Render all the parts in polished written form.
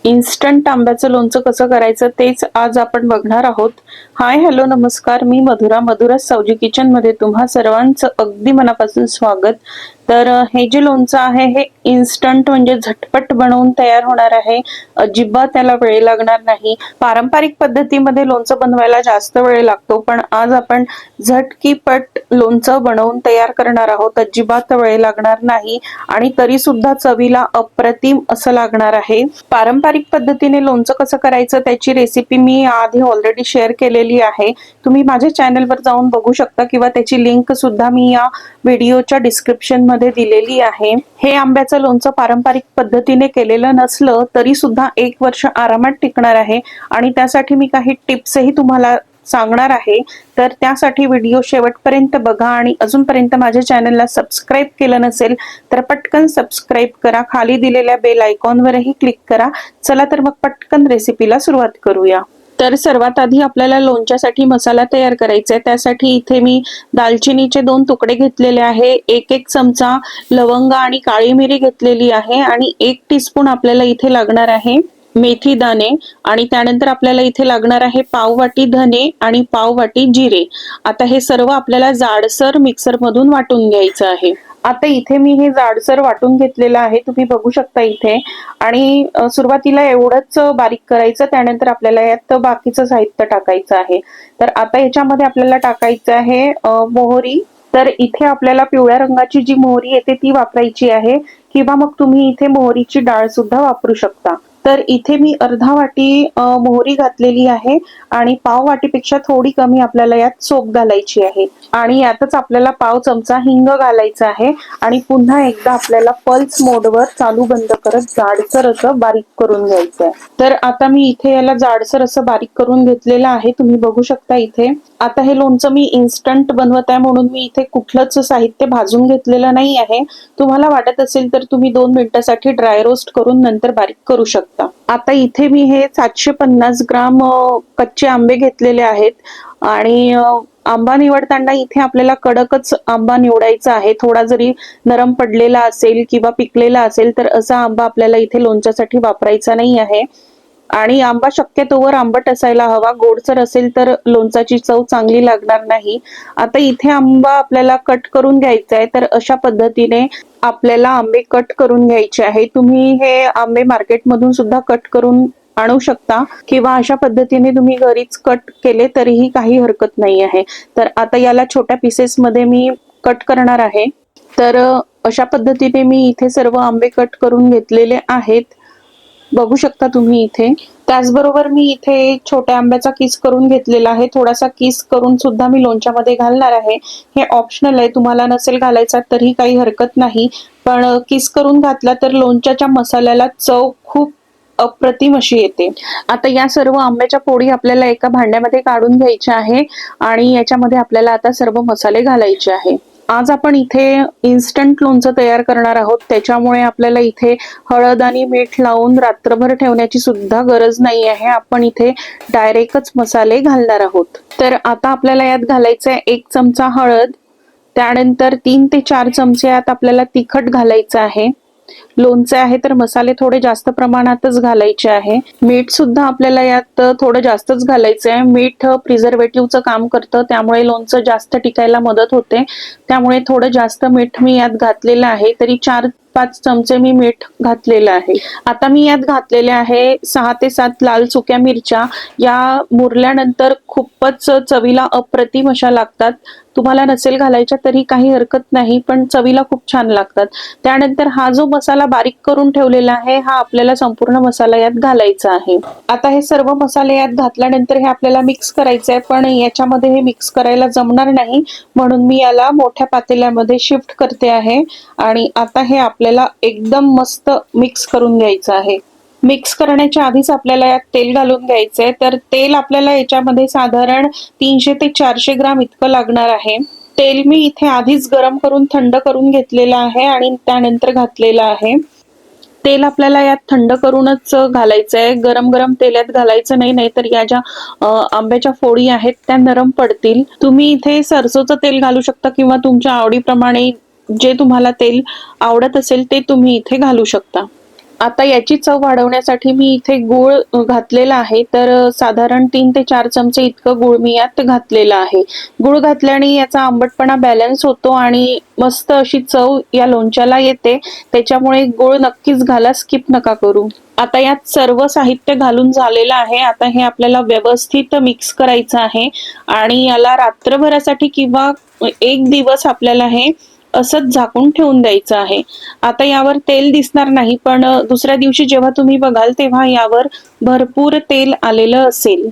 Instant आंब्याचं लोणचं कसं करायचं तेच आज आपण बघणार आहोत. हाय हॅलो नमस्कार, मी मधुरा सावजी किचन मध्ये तुम्हा सर्वांचं अगदी मनापासून स्वागत. तर हे जे लोणचं आहे हे इन्स्टंट म्हणजे झटपट बनवून तयार होणार आहे. अजिबात त्याला वेळ लागणार नाही. पारंपरिक पद्धतीमध्ये लोणचं बनवायला जास्त वेळ लागतो, पण आज आपण झटकीपट लोणचं बनवून तयार करणार आहोत. अजिबात वेळ लागणार नाही आणि तरी सुद्धा चवीला अप्रतिम असं लागणार आहे. पारंपरिक पद्धतीने लोणचं कसं करायचं त्याची रेसिपी मी आधी ऑलरेडी शेअर केलेली आहे. तुम्ही माझ्या चॅनलवर जाऊन बघू शकता किंवा त्याची लिंक सुद्धा मी या व्हिडिओच्या डिस्क्रिप्शन मध्ये दिलेली आहे. हे आंब्याचं लोणचं पारंपरिक पद्धतीने केलेलं नसलं तरी सुद्धा 1 वर्ष आरामात टिकणार आहे आणि त्यासाठी मी काही टिप्सही तुम्हाला सांगणार आहे. तर त्यासाठी व्हिडिओ शेवटपर्यंत बघा आणि अजूनपर्यंत माझ्या चॅनलला सबस्क्राईब केलं नसेल तर पटकन सबस्क्राईब करा. खाली दिलेल्या बेल आयकॉनवरही क्लिक करा. चला तर मग पटकन रेसिपीला सुरुवात करूया. तर सर्वात आधी आपल्याला लोणच्यासाठी मसाला तयार करायचा आहे. त्यासाठी इथे मी दालचिनीचे 2 तुकडे घेतलेले आहे, 1 चमचा लवंग आणि काळी मिरी घेतलेली आहे आणि 1 टीस्पून आपल्याला इथे लागणार आहे मेथी दाणे आणि त्यानंतर आपल्याला इथे लागणार आहे पाव वाटी धने आणि पाव वाटी जिरे. आता हे सर्व आपल्याला जाडसर मिक्सर मधून वाटून घ्यायचं आहे. आता इथे मी हे जाडसर वाटून घेतलेलं आहे, तुम्ही बघू शकता इथे. आणि सुरुवातीला एवढंच बारीक करायचं, त्यानंतर आपल्याला यात बाकीचं साहित्य टाकायचं आहे. तर आता याच्यामध्ये आपल्याला टाकायचं आहे मोहरी. तर इथे आपल्याला पिवळ्या रंगाची जी मोहरी येते ती वापरायची आहे किंवा मग तुम्ही इथे मोहरीची डाळ सुद्धा वापरू शकता. तर इथे मी अर्धा वाटी मोहरी घातलेली आहे आणि पाव वाटीपेक्षा थोडी कमी आपल्याला यात सोप घालायची आहे आणि यातच आपल्याला पाव चमचा हिंग घालायचा आहे आणि पुन्हा एकदा आपल्याला पल्स मोडवर चालू बंद करत जाडसर असं बारीक करून घ्यायचं आहे. तर आता मी इथे याला जाडसर असं बारीक करून घेतलेलं आहे, तुम्ही बघू शकता इथे. आता हे लोणचं मी इन्स्टंट बनवत आहे म्हणून मी इथे कुठलंच साहित्य भाजून घेतलेलं नाही आहे. तुम्हाला वाटत असेल तर तुम्ही 2 मिनिटासाठी ड्राय रोस्ट करून नंतर बारीक करू शकता. आता इथे मी हे 750 ग्राम कच्चे आंबे घेतलेले आहेत आणि आंबा निवडताना इथे आपल्याला कडकच आंबा निवडायचा आहे. थोडा जरी नरम पडलेला असेल किंवा पिकलेला असेल तर असा आंबा आपल्याला इथे लोणच्यासाठी वापरायचा नाही आहे. आणि आंबा शक्यतोवर आंबट असायला हवा, गोडसर असेल तर लोणचाची चव चांगली लागणार नाही. आता इथे आंबा आपल्याला कट करून घ्यायचा आहे, तर अशा पद्धतीने आपल्याला आंबे कट करून घ्यायचे आहे. तुम्ही हे आंबे मार्केटमधून सुद्धा कट करून आणू शकता किंवा अशा पद्धतीने तुम्ही घरीच कट केले तरीही काही हरकत नाही आहे. तर आता याला छोट्या पीसेस मध्ये मी कट करणार आहे. तर अशा पद्धतीने मी इथे सर्व आंबे कट करून घेतलेले आहेत, बघू शकता तुम्ही इथे. त्याचबरोबर मी इथे छोट्या आंब्याचा किस करून घेतलेला आहे. थोडासा किस करून सुद्धा मी लोणच्यामध्ये घालणार आहे. हे ऑप्शनल आहे, तुम्हाला नसेल घालायचा तरी काही हरकत नाही, पण किस करून घातला तर लोणच्याच्या मसाल्याला चव खूप अप्रतिम अशी येते. आता या सर्व आंब्याच्या फोडी आपल्याला एका भांड्यामध्ये काढून घ्यायच्या आहे आणि याच्यामध्ये आपल्याला आता सर्व मसाले घालायचे आहे. आज आपण इथे इन्स्टंट लोणचं तयार करणार आहोत, त्याच्यामुळे आपल्याला इथे हळद आणि मीठ लावून रात्रभर ठेवण्याची सुद्धा गरज नाही आहे. आपण इथे डायरेक्टच मसाले घालणार आहोत. तर आता आपल्याला यात घालायचं आहे 1 चमचा हळद, त्यानंतर 3 ते 4 चमचे यात आपल्याला तिखट घालायचं आहे. लोणचे आहे तर मसाले थोडे जास्त प्रमाणातच घालायचे आहे. मीठ सुद्धा आपल्याला यात थोडं जास्तच घालायचं आहे. मीठ प्रिझर्वेटिव्हचं काम करतं, त्यामुळे लोणचं जास्त टिकायला मदत होते. त्यामुळे थोडं जास्त मीठ मी यात घातलेलं आहे, तरी 4-5 चमचे मी मीठ घातलेलं आहे. आता मी यात घातलेले आहे 6 ते 7 लाल सुक्या मिरच्या. या मुरल्यानंतर खूपच चवीला अप्रतिम अशा लागतात. तुम्हाला नसेल घालायच्या तरी काही हरकत नाही, पण चवीला खूप छान लागतात. त्यानंतर हा जो मसाला बारीक करून ठेवलेला आहे हा आपल्याला संपूर्ण मसाला यात घालायचा आहे. आता हे सर्व मसाले यात घातल्यानंतर हे आपल्याला मिक्स करायचं आहे, पण याच्यामध्ये हे मिक्स करायला जमणार नाही म्हणून मी याला मोठ्या पातेल्यामध्ये शिफ्ट करते आहे आणि आता हे आपल्याला एकदम मस्त मिक्स करून घ्यायचं आहे. मिक्स करण्याच्या आधीच आपल्याला यात तेल घालून घ्यायचंय. तर तेल आपल्याला याच्यामध्ये साधारण 300 ते 400 ग्राम इतकं लागणार आहे. तेल मी इथे आधीच गरम करून थंड करून घेतलेलं आहे आणि त्यानंतर घातलेलं आहे. तेल आपल्याला यात थंड करूनच घालायचंय, गरम गरम तेलात घालायचं नाही, नाहीतर या ज्या आंब्याच्या फोडी आहेत त्या नरम पडतील. तुम्ही इथे सरसोचं तेल घालू शकता किंवा तुमच्या आवडीप्रमाणे जे तुम्हाला तेल आवडत असेल ते तुम्ही इथे घालू शकता. आता याची चव वाढवण्यासाठी मी इथे गूळ घातलेला आहे, तर साधारण 3 ते 4 चमचे इतकं गूळ मी यात घातलेलं आहे. गूळ घातल्याने याचा आंबटपणा बॅलन्स होतो आणि मस्त अशी चव या लोणच्याला येते. त्याच्यामुळे गूळ नक्कीच घाला, स्किप नका करू. आता यात सर्व साहित्य घालून झालेलं आहे. आता हे आपल्याला व्यवस्थित मिक्स करायचं आहे आणि याला रात्रभरासाठी किंवा 1 दिवस आपल्याला हे असंच झाकून ठेवून द्यायचं आहे. आता यावर तेल दिसणार नाही, पण दुसऱ्या दिवशी जेव्हा तुम्ही बघाल तेव्हा यावर भरपूर तेल आलेलं असेल.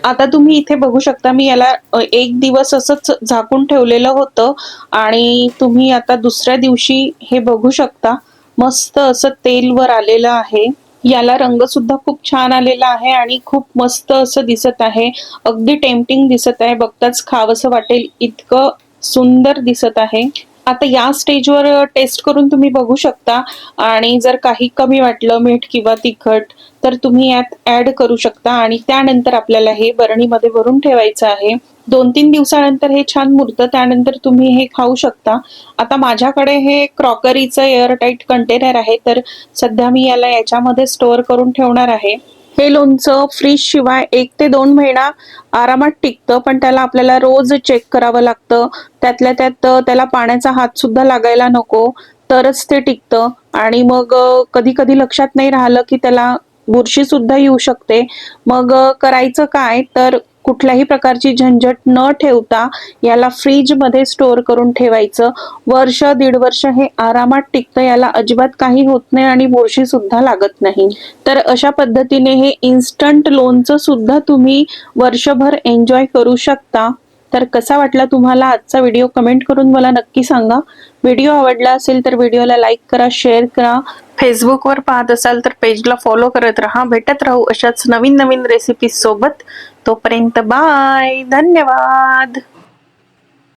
आता तुम्ही इथे बघू शकता, मी याला 1 दिवस असंच झाकून ठेवलेलं होतं आणि तुम्ही आता दुसऱ्या दिवशी हे बघू शकता, मस्त असं तेल वर आलेलं आहे. याला रंग सुद्धा खूप छान आलेला आहे आणि खूप मस्त असं दिसत आहे. अगदी टेम्पटिंग दिसत आहे. बघताच खावंसं वाटेल इतकं सुंदर दिसत आहे. आता या स्टेजवर टेस्ट करून तुम्ही बघू शकता आणि जर काही कमी वाटलं मीठ किंवा तिखट तर तुम्ही यात ऍड करू शकता आणि त्यानंतर आपल्याला हे बरणीमध्ये भरून ठेवायचं आहे. 2-3 दिवसानंतर हे छान मुरतं, त्यानंतर तुम्ही हे खाऊ शकता. आता माझ्याकडे हे क्रॉकरीचं एअरटाईट कंटेनर आहे, तर सध्या मी याला याच्यामध्ये स्टोअर करून ठेवणार आहे. हे लोणचं फ्रीज शिवाय 1 ते 2 महिना आरामात टिकतं, पण त्याला आपल्याला रोज चेक करावं लागतं. त्यातल्या त्यात त्याला पाण्याचा हात सुद्धा लागायला नको, तरच ते टिकतं. आणि मग कधी कधी लक्षात नाही राहिलं की त्याला बुरशी सुद्धा येऊ शकते. मग करायचं काय, तर कुठल्याही प्रकारची झंझट न ठेवता याला फ्रीज मध्ये स्टोअर करून ठेवायचं. वर्ष 1.5 वर्ष हे आरामात टिकतं, याला अजिबात काही होत नाही आणि बुरशी सुद्धा लागत नाही. तर अशा पद्धतीने हे इन्स्टंट लोणचं सुद्धा तुम्ही वर्षभर एन्जॉय करू शकता. तर कसा वाटला तुम्हाला आजचा व्हिडिओ, कमेंट करून मला नक्की सांगा. व्हिडिओ आवडला असेल तर व्हिडिओला लाईक करा, शेअर करा. फेसबुकवर पाहत असाल तर पेजला फॉलो करत राहा. भेटत राहू अशाच नवीन नवीन रेसिपी सोबत. तोपर्यंत बाय, धन्यवाद.